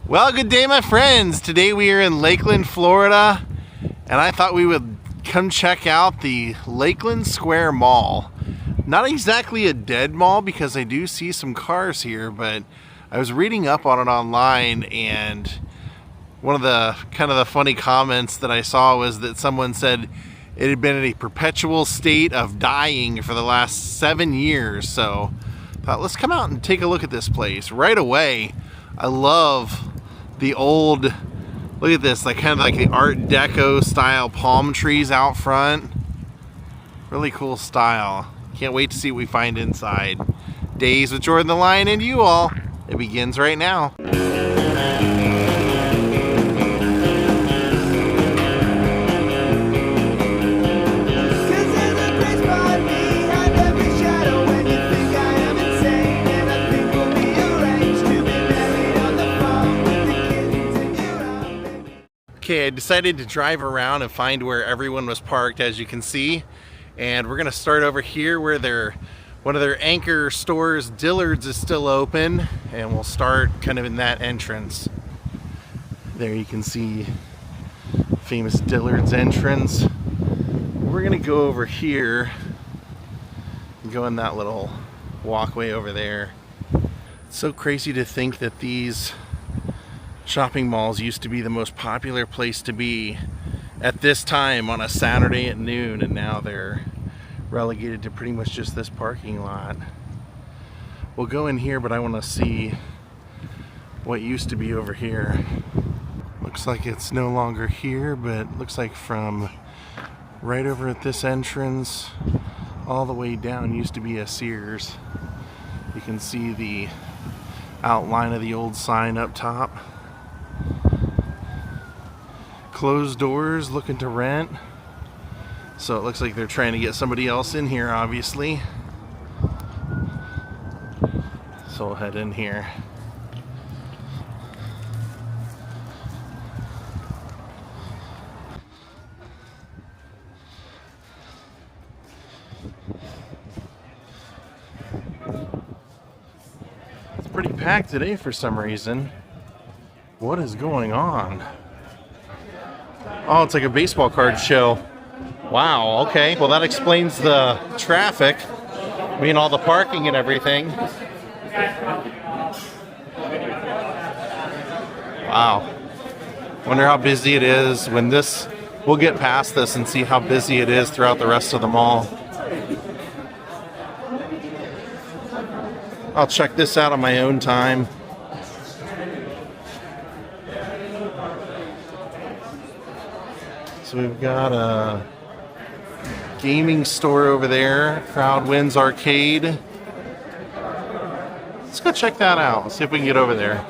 Well, good day, my friends. Today we are in Lakeland, Florida, and I thought we would come check out the Lakeland Square Mall. Not exactly a dead mall because I do see some cars here, but I was reading up on it online, and one of the funny comments that I saw was that someone said it had been in a perpetual state of dying for the last 7 years. So I thought, let's come out and take a look at this place right away. I love the old, look at this, like kind of like the Art Deco style palm trees out front. Really cool style. Can't wait to see what we find inside. Daze with Jordan the Lion and you all. It begins right now. Okay, I decided to drive around and find where everyone was parked, as you can see. And we're gonna start over here where one of their anchor stores, Dillard's, is still open. And we'll start kind of in that entrance. There you can see famous Dillard's entrance. We're gonna go over here and go in that little walkway over there. It's so crazy to think that these shopping malls used to be the most popular place to be at this time on a Saturday at noon, and now they're relegated to pretty much just this parking lot. We'll go in here, but I want to see what used to be over here. Looks like it's no longer here, but looks like from right over at this entrance all the way down used to be a Sears. You can see the outline of the old sign up top. Closed doors, looking to rent. So it looks like they're trying to get somebody else in here, obviously. So we'll head in here. It's pretty packed today for some reason. What is going on? Oh, it's like a baseball card show. Wow, okay. Well, that explains the traffic. I mean, all the parking and everything. Wow. Wonder how busy it is when this... We'll get past this and see how busy it is throughout the rest of the mall. I'll check this out on my own time. So we've got a gaming store over there, Crowd Wins Arcade. Let's go check that out. Let's see if we can get over there.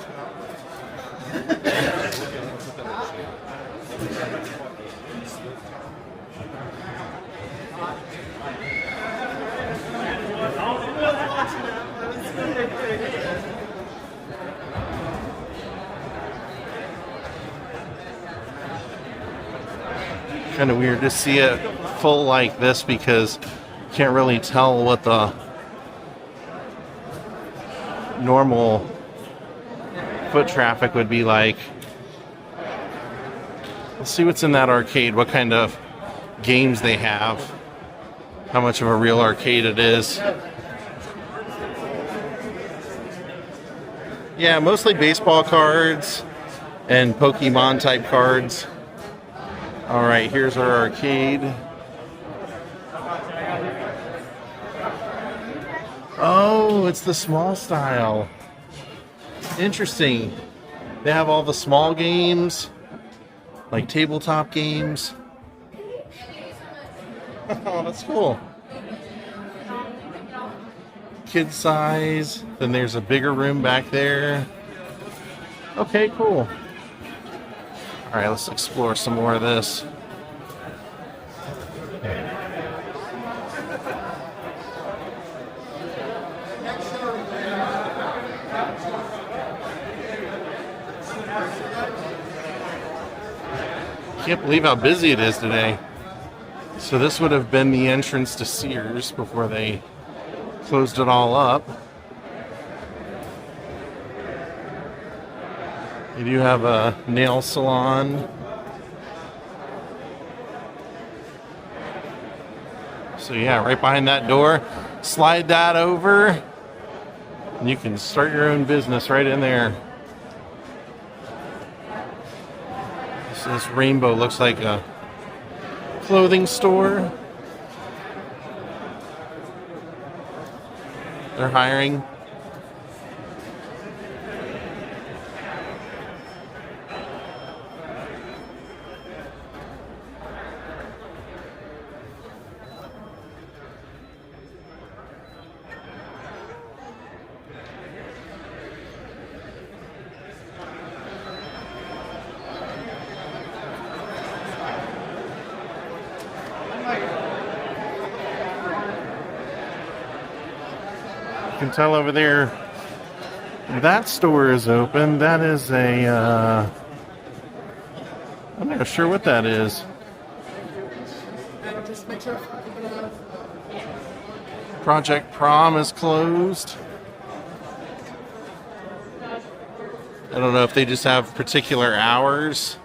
Kind of weird to see it full like this because you can't really tell what the normal foot traffic would be like. Let's see what's in that arcade, what kind of games they have, how much of a real arcade it is. Yeah, mostly baseball cards and Pokemon type cards. Alright, here's our arcade. Oh, it's the small style. Interesting. They have all the small games, like tabletop games. Oh, that's cool. Kid size. Then there's a bigger room back there. Okay, cool. Alright, let's explore some more of this. Can't believe how busy it is today. So this would have been the entrance to Sears before they closed it all up. They do have a nail salon. So yeah, right behind that door, slide that over, and you can start your own business right in there. So this Rainbow looks like a clothing store. They're hiring. You can tell over there that store is open. That is a I'm not sure what that is. Project Prom is closed. I don't know if they just have particular hours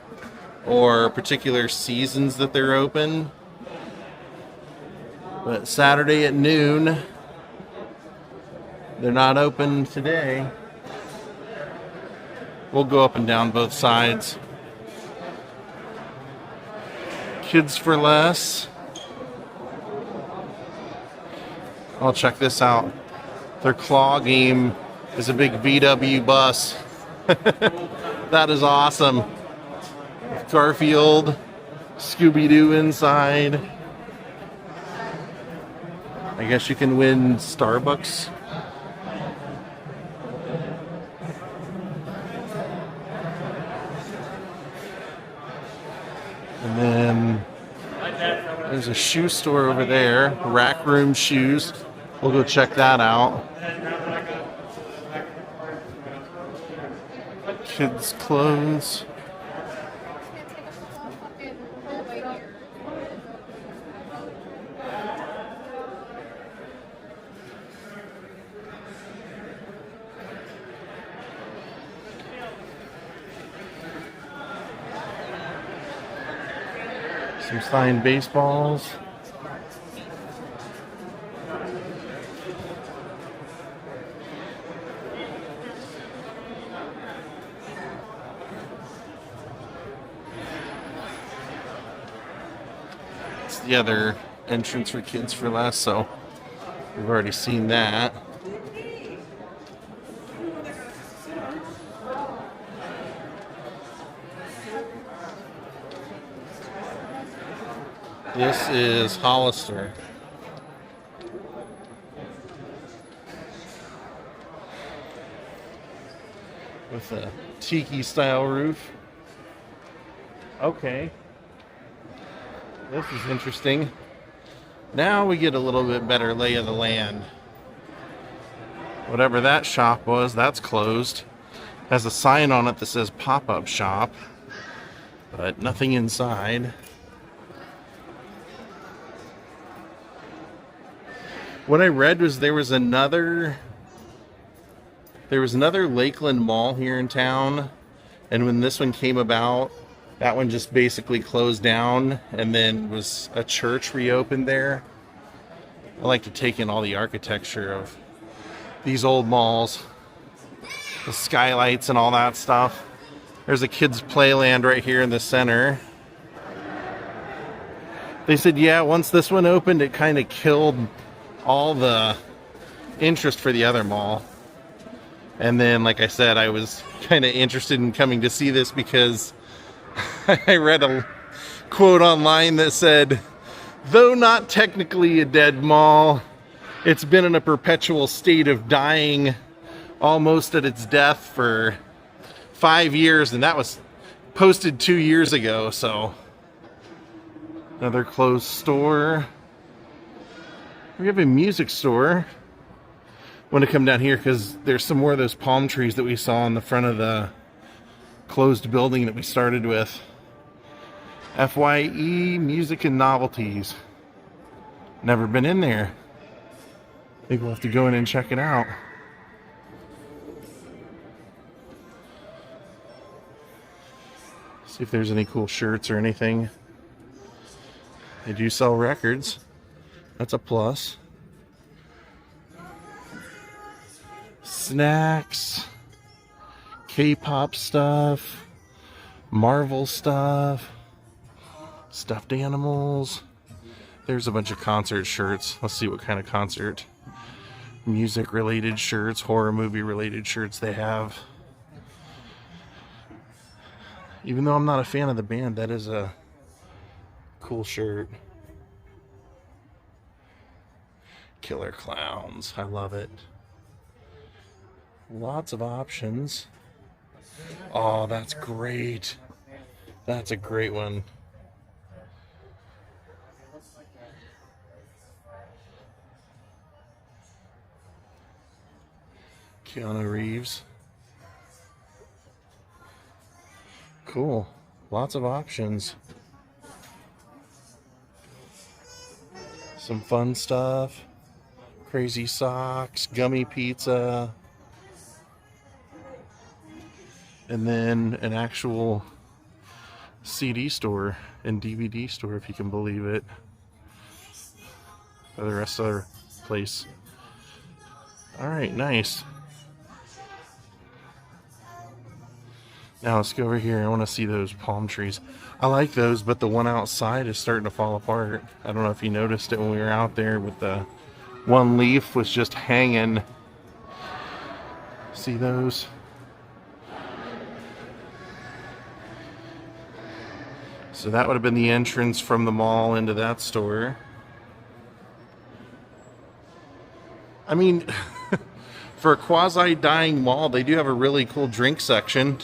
or particular seasons that they're open. But Saturday at noon, they're not open today. We'll go up and down both sides. Kids for Less. I'll check this out. Their claw game is a big VW bus. That is awesome. Garfield, Scooby-Doo inside. I guess you can win Starbucks. And then there's a shoe store over there, Rack Room Shoes. We'll go check that out. Kids' clothes. Some signed baseballs. It's the other entrance for Kids for Less, so we've already seen that. This is Hollister. With a tiki style roof. Okay. This is interesting. Now we get a little bit better lay of the land. Whatever that shop was, that's closed. Has a sign on it that says pop-up shop, but nothing inside. What I read was there was another Lakeland mall here in town, and when this one came about, that one just basically closed down, and then was a church reopened there. I like to take in all the architecture of these old malls, the skylights and all that stuff. There's a kids' playland right here in the center. They said, yeah, once this one opened, it kind of killed all the interest for the other mall. And then, like I said, I was kind of interested in coming to see this because I read a quote online that said, though not technically a dead mall, it's been in a perpetual state of dying almost at its death for 5 years, and that was posted 2 years ago. So another closed store. We have a music store. Want to come down here because there's some more of those palm trees that we saw in the front of the closed building that we started with. FYE Music and Novelties. Never been in there. I think we'll have to go in and check it out. See if there's any cool shirts or anything. They do sell records. That's a plus. Snacks. K-pop stuff. Marvel stuff. Stuffed animals. There's a bunch of concert shirts. Let's see what kind of concert. Music related shirts, horror movie related shirts they have. Even though I'm not a fan of the band, that is a cool shirt. Killer Clowns. I love it. Lots of options. Oh, that's great. That's a great one. Keanu Reeves. Cool. Lots of options. Some fun stuff. Crazy socks, gummy pizza. And then an actual CD store and DVD store, if you can believe it. For the rest of our place. Alright, nice. Now let's go over here. I want to see those palm trees. I like those, but the one outside is starting to fall apart. I don't know if you noticed it when we were out there, with the one leaf was just hanging. See those? So that would have been the entrance from the mall into that store. I mean, for a quasi-dying mall, they do have a really cool drink section.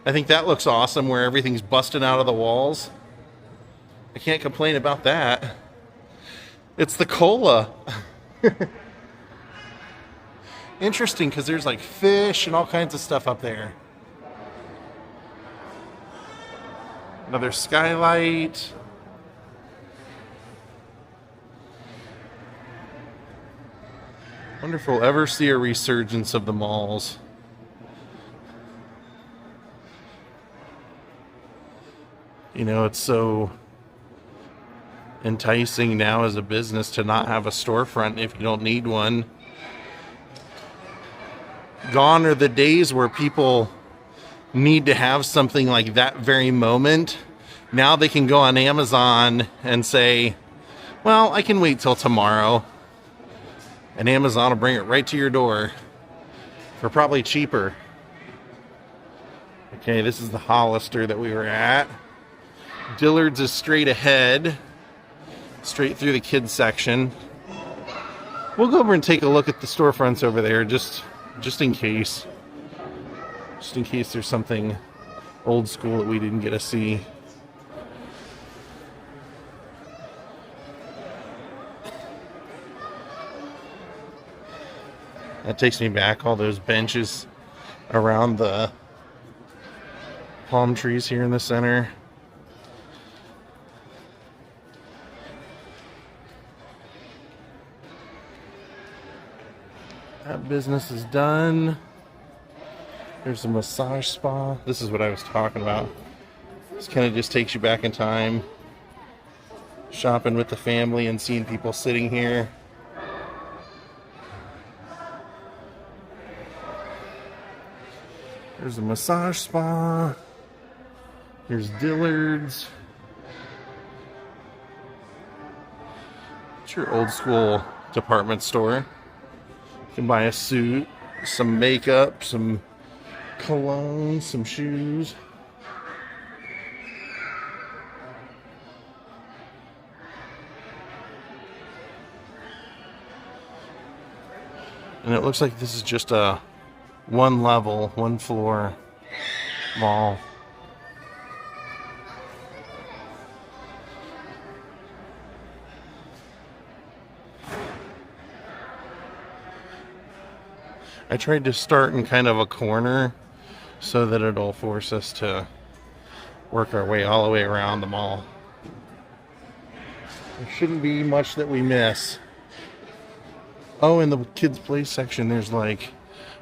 I think that looks awesome, where everything's busting out of the walls. I can't complain about that. It's the cola. Interesting, because there's like fish and all kinds of stuff up there. Another skylight. Wonder if we'll ever see a resurgence of the malls. You know, it's so enticing now as a business to not have a storefront if you don't need one. Gone are the days where people need to have something like that very moment. Now they can go on Amazon and say, well, I can wait till tomorrow. And Amazon will bring it right to your door for probably cheaper. Okay, this is the Hollister that we were at. Dillard's is straight ahead, straight through the kids section. We'll go over and take a look at the storefronts over there, just in case. Just in case there's something old school that we didn't get to see. That takes me back, all those benches around the palm trees here in the center. That business is done. There's a massage spa. This is what I was talking about. This kind of just takes you back in time. Shopping with the family and seeing people sitting here. There's a massage spa. Here's Dillard's. It's your old school department store. You can buy a suit, some makeup, some cologne, some shoes. And it looks like this is just a one level, one floor mall. I tried to start in kind of a corner so that it'll force us to work our way all the way around the mall. There shouldn't be much that we miss. Oh, in the kids' play section, there's like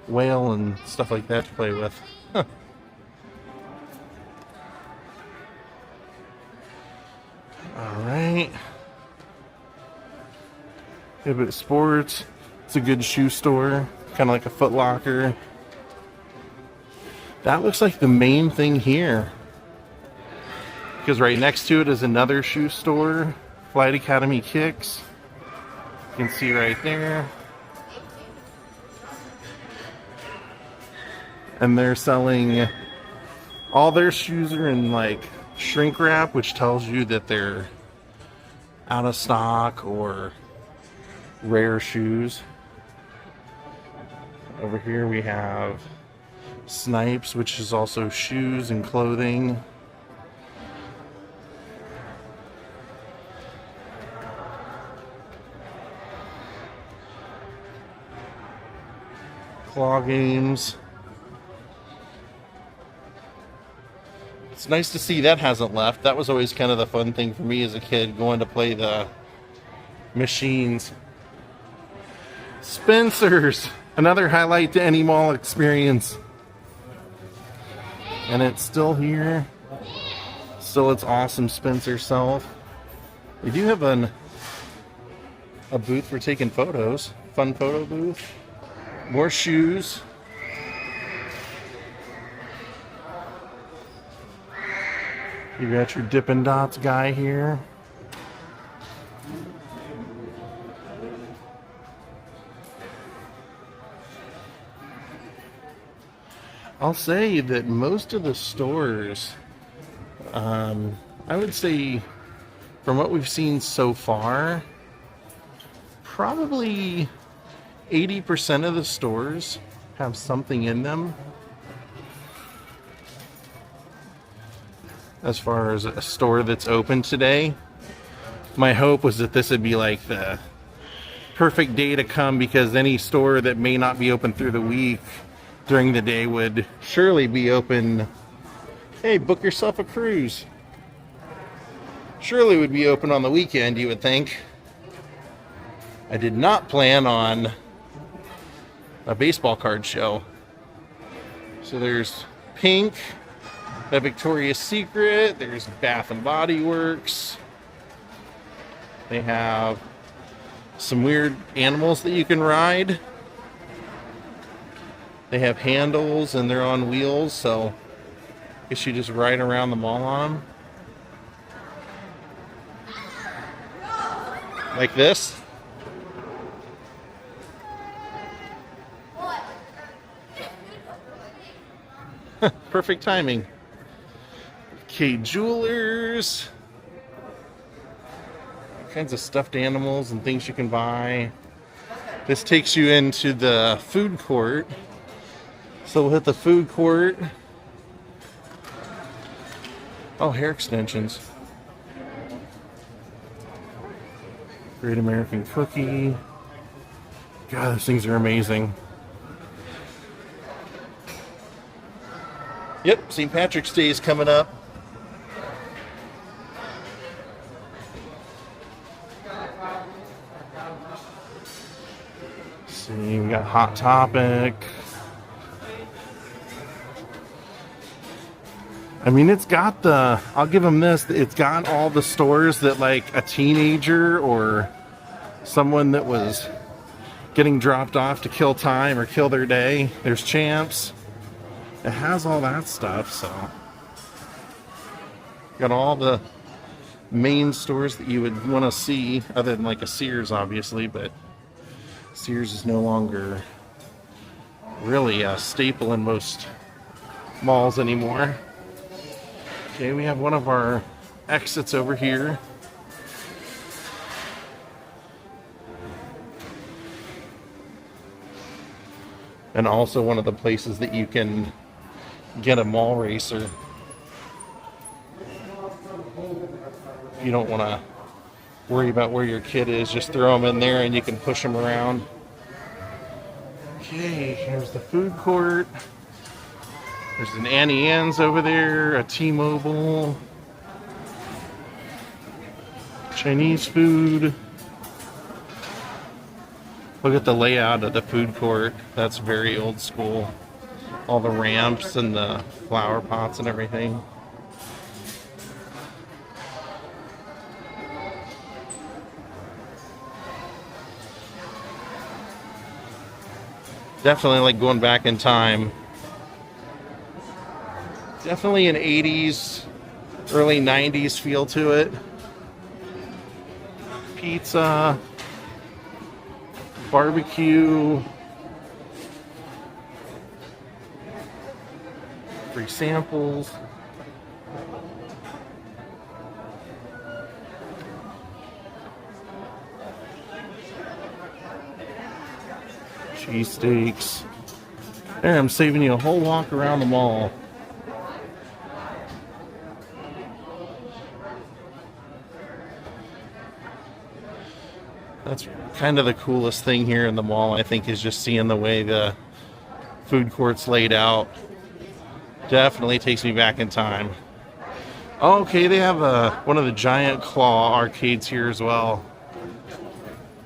whale and stuff like that to play with. Huh. All right. Hibbett Sports. It's a good shoe store, kind of like a Foot Locker. That looks like the main thing here, because right next to it is another shoe store, Flight Academy Kicks. You can see right there. And they're selling all their shoes are in like shrink wrap, which tells you that they're out of stock or rare shoes. Over here we have Snipes, which is also shoes and clothing. Claw Games. It's nice to see that hasn't left. That was always kind of the fun thing for me as a kid, going to play the machines. Spencer's, another highlight to any mall experience. And it's still here. Still its awesome Spencer self. We do have a booth for taking photos. Fun photo booth. More shoes. You got your Dippin' Dots guy here. I'll say that most of the stores, I would say from what we've seen so far, probably 80% of the stores have something in them. As far as a store that's open today, my hope was that this would be like the perfect day to come, because any store that may not be open through the week during the day would surely be open. Hey, book yourself a cruise. Surely would be open on the weekend, you would think. I did not plan on a baseball card show. So there's Pink, the Victoria's Secret, there's Bath and Body Works. They have some weird animals that you can ride. They have handles and they're on wheels, so I guess you just ride around the mall on them. Like this. Perfect timing. Okay, Jewelers. All kinds of stuffed animals and things you can buy. This takes you into the food court. So we'll hit the food court. Oh, hair extensions. Great American Cookie. God, those things are amazing. Yep, St. Patrick's Day is coming up. See, we got Hot Topic. I mean, it's got the, I'll give them this, it's got all the stores that like a teenager or someone that was getting dropped off to kill time or kill their day. There's Champs. It has all that stuff, so. Got all the main stores that you would want to see, other than like a Sears, obviously, but Sears is no longer really a staple in most malls anymore. Okay, we have one of our exits over here. And also one of the places that you can get a mall racer. If you don't want to worry about where your kid is, just throw them in there and you can push them around. Okay, here's the food court. There's an Annie Ann's over there, a T-Mobile, Chinese food. Look at the layout of the food court. That's very old school. All the ramps and the flower pots and everything. Definitely like going back in time. Definitely an 80s, early 90s feel to it. Pizza, barbecue, free samples. Cheesesteaks. There, I'm saving you a whole walk around the mall. That's kind of the coolest thing here in the mall, I think, is just seeing the way the food court's laid out. Definitely takes me back in time. Oh, okay, they have one of the giant claw arcades here as well.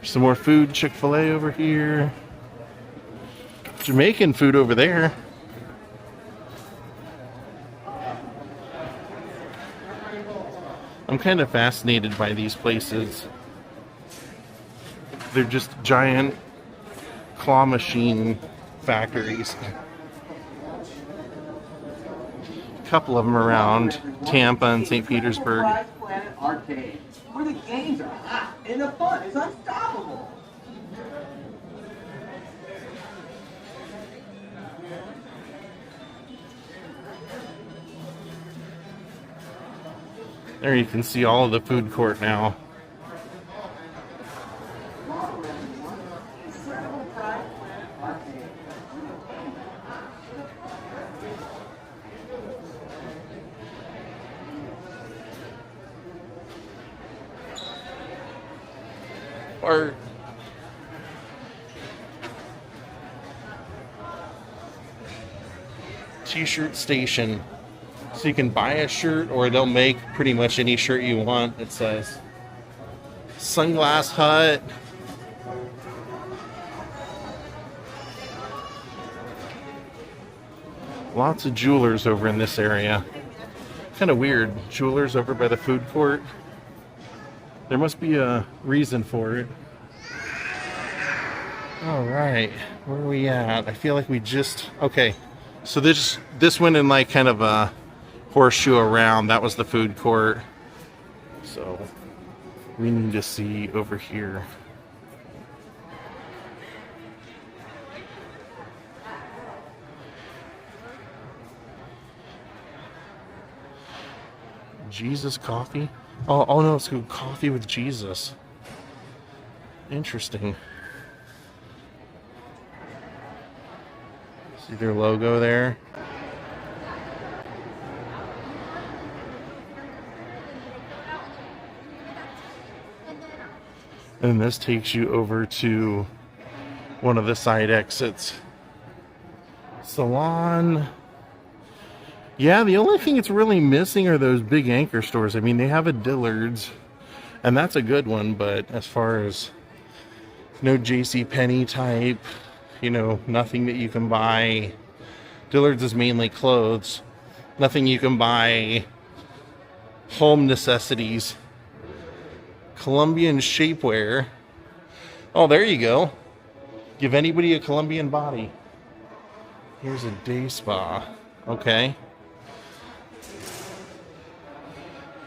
Some more food, Chick-fil-A over here. Jamaican food over there. I'm kind of fascinated by these places. They're just giant claw machine factories. A couple of them around Tampa and St. Petersburg. Arcade, where the games are hot and the fun is unstoppable. There you can see all of the food court now. Or t-shirt station. So you can buy a shirt, or they'll make pretty much any shirt you want. It says Sunglass Hut. Lots of jewelers over in this area. Kind of weird. Jewelers over by the food court. There must be a reason for it. All right, where are we at? I feel like we just... Okay, so this went in like kind of a horseshoe around. That was the food court. So we need to see over here. Jesus coffee? Oh no, it's coffee with Jesus. Interesting. See their logo there? And this takes you over to one of the side exits. Salon. Yeah, the only thing it's really missing are those big anchor stores. I mean, they have a Dillard's, and that's a good one, but as far as no JCPenney type, you know, nothing that you can buy. Dillard's is mainly clothes. Nothing you can buy home necessities. Colombian shapewear. Oh, there you go. Give anybody a Colombian body. Here's a day spa. Okay.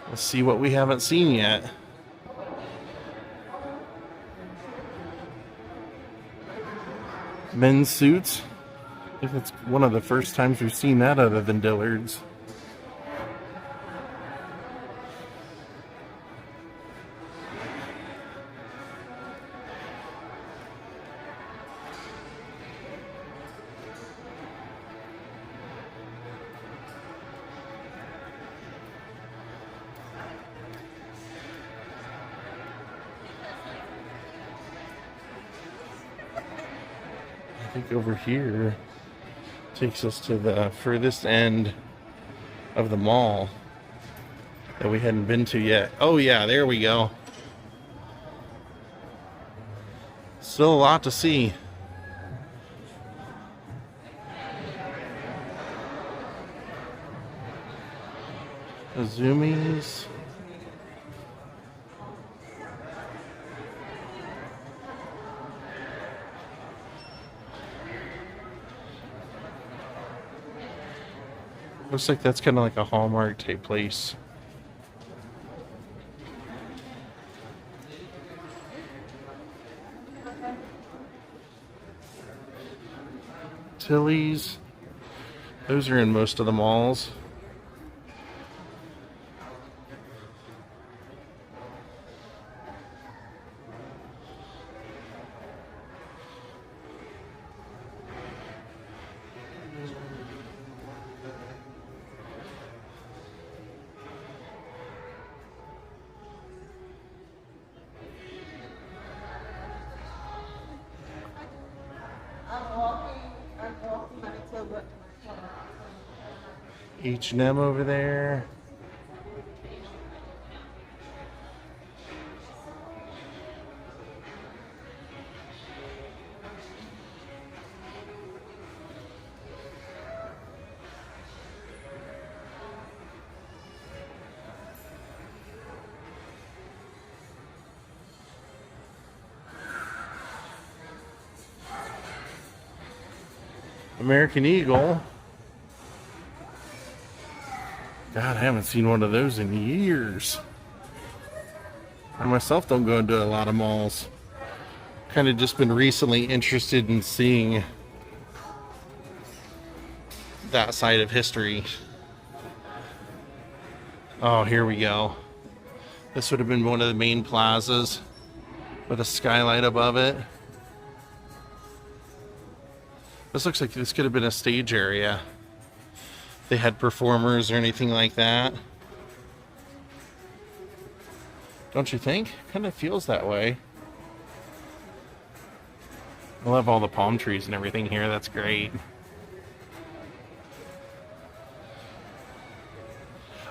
Let's see what we haven't seen yet. Men's suits. I think it's one of the first times we've seen that other than Dillard's. I think over here takes us to the furthest end of the mall that we hadn't been to yet. Oh yeah, there we go. Still a lot to see. Azumi's. Looks like that's kind of like a Hallmark type place. Tilly's. Those are in most of the malls. H&M over there. American Eagle. God, I haven't seen one of those in years. I myself don't go into a lot of malls. Kind of just been recently interested in seeing that side of history. Oh, here we go. This would have been one of the main plazas with a skylight above it. This looks like this could have been a stage area. They had performers or anything like that. Don't you think? Kind of feels that way. I love all the palm trees and everything here. That's great.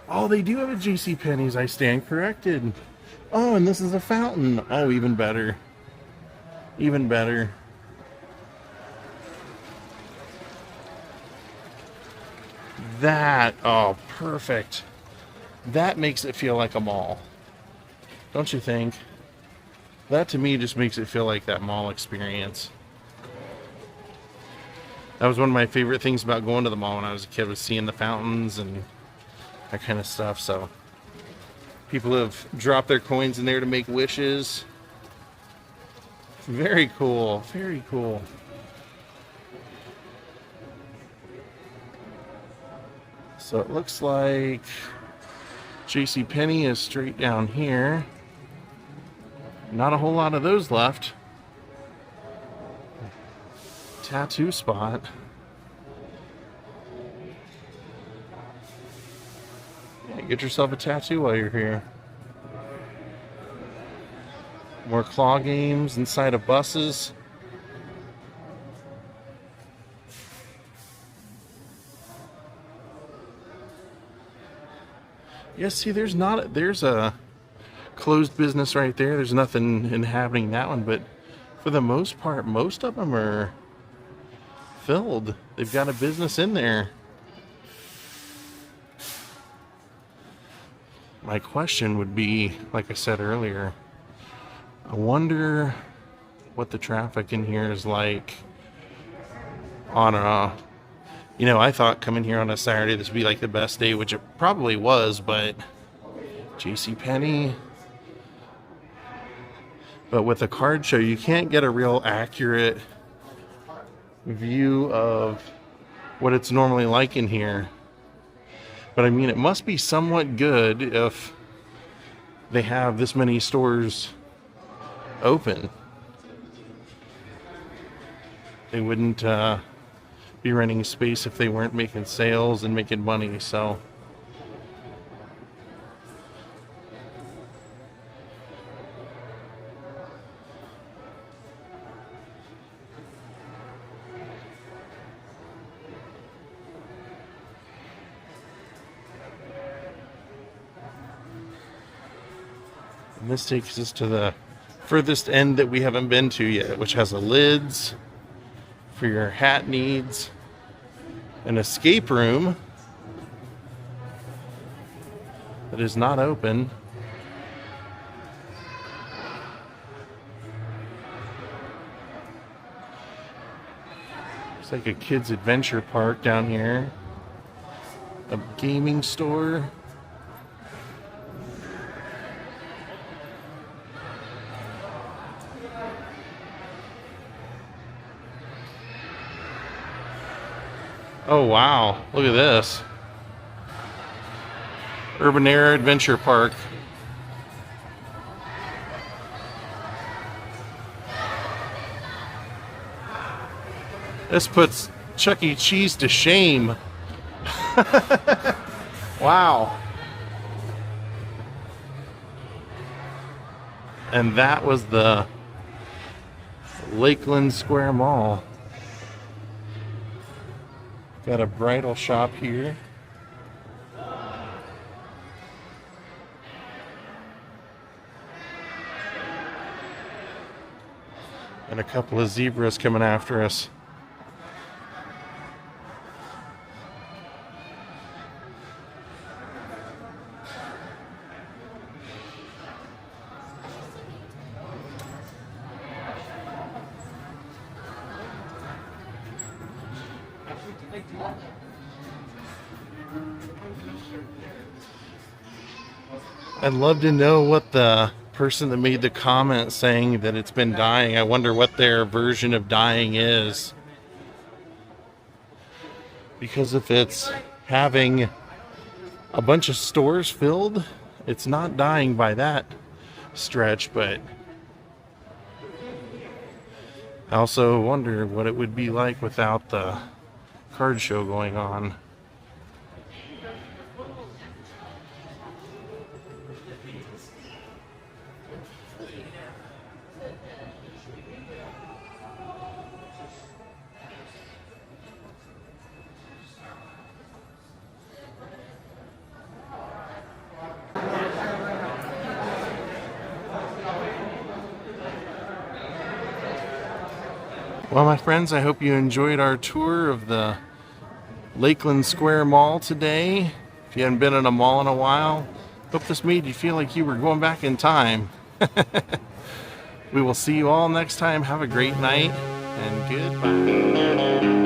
Oh, they do have a JCPenney's. I stand corrected. Oh, and this is a fountain. Oh, even better. Even better. That, oh, perfect. That makes it feel like a mall. Don't you think? That to me just makes it feel like that mall experience. That was one of my favorite things about going to the mall when I was a kid, was seeing the fountains and that kind of stuff. So people have dropped their coins in there to make wishes. Very cool. Very cool. So it looks like JCPenney is straight down here. Not a whole lot of those left. Tattoo spot. Yeah, get yourself a tattoo while you're here. More claw games inside of buses. Yeah, see, there's a closed business right there. There's nothing inhabiting that one, but for the most part, most of them are filled. They've got a business in there. My question would be, like I said earlier, I wonder what the traffic in here is like on a, you know, I thought coming here on a Saturday this would be like the best day, which it probably was, but JCPenney. But with a card show, you can't get a real accurate view of what it's normally like in here. But I mean, it must be somewhat good if they have this many stores open. They wouldn't be renting space if they weren't making sales and making money, so. And this takes us to the furthest end that we haven't been to yet, which has a lids for your hat needs, an escape room that is not open. It's like a kids' adventure park down here. A gaming store. Oh wow, look at this. Urban Air Adventure Park. This puts Chuck E. Cheese to shame. Wow. And that was the Lakeland Square Mall. Got a bridal shop here. And a couple of zebras coming after us. I'd love to know what the person that made the comment saying that it's been dying, I wonder what their version of dying is. Because if it's having a bunch of stores filled, it's not dying by that stretch, but I also wonder what it would be like without the card show going on. Well, my friends, I hope you enjoyed our tour of the Lakeland Square Mall today. If you haven't been in a mall in a while, hope this made you feel like you were going back in time. We will see you all next time. Have a great night and goodbye.